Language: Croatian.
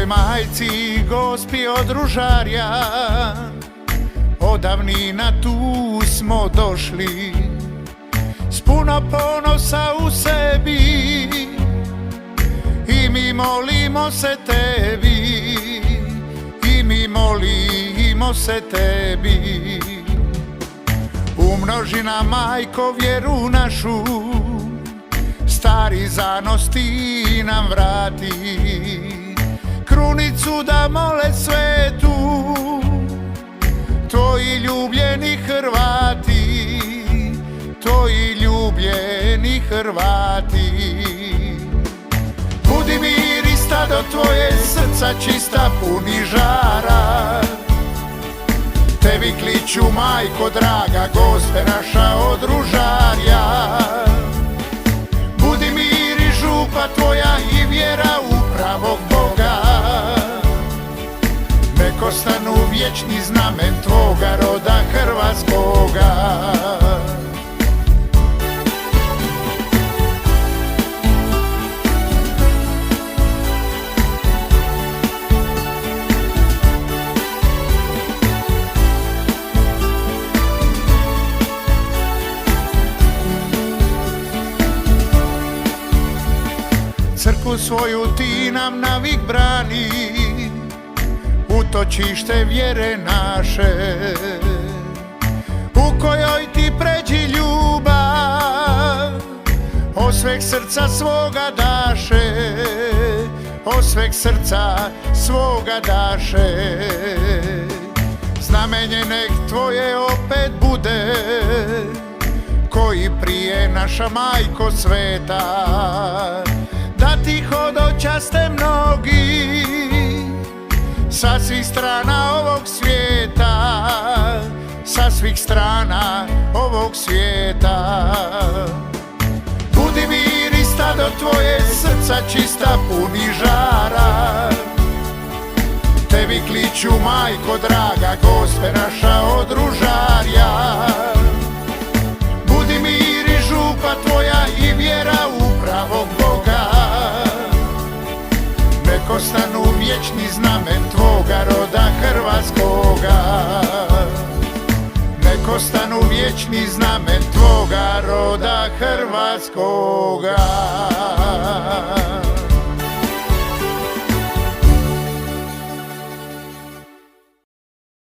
Svetoj majci Gospi od Ružarja, od davnina tu smo došli, s puno ponosa u sebi, i mi molimo se tebi, i mi molimo se tebi. Umnoži nam, majko, vjeru našu, stari zanos ti nam vrati, krunicu da mole svetu tvoji ljubljeni Hrvati, tvoji ljubljeni Hrvati. Budi mir i stado tvoje, srca čista puni žara, tebi kliču, majko draga, Gospe naša od Ružarja. Budi mir i župa tvoja i vjera u pravog Boga, nek ostanu vječni znamen tvoga roda hrvatskoga. Crkvu svoju ti nam navik brani, utočište vjere naše, u kojoj ti pređi ljubav, od sveg srca svoga daše, od sveg srca svoga daše. Znamenje nek tvoje opet bude, koji prije naša majko sveta, da ti hodočaste mnogi sa svih strana ovog svijeta, sa svih strana ovog svijeta. Budi mir i stado tvoje, srca čista puni žara, tebi kliču, majko draga, Gospe naša od Ružarja. Budi mir i župa tvoja i vjera u pravog Boga, nek ostanu vječni znamen tvoga roda hrvatskoga, nek ostanu vječni znamen tvoga roda hrvatskoga.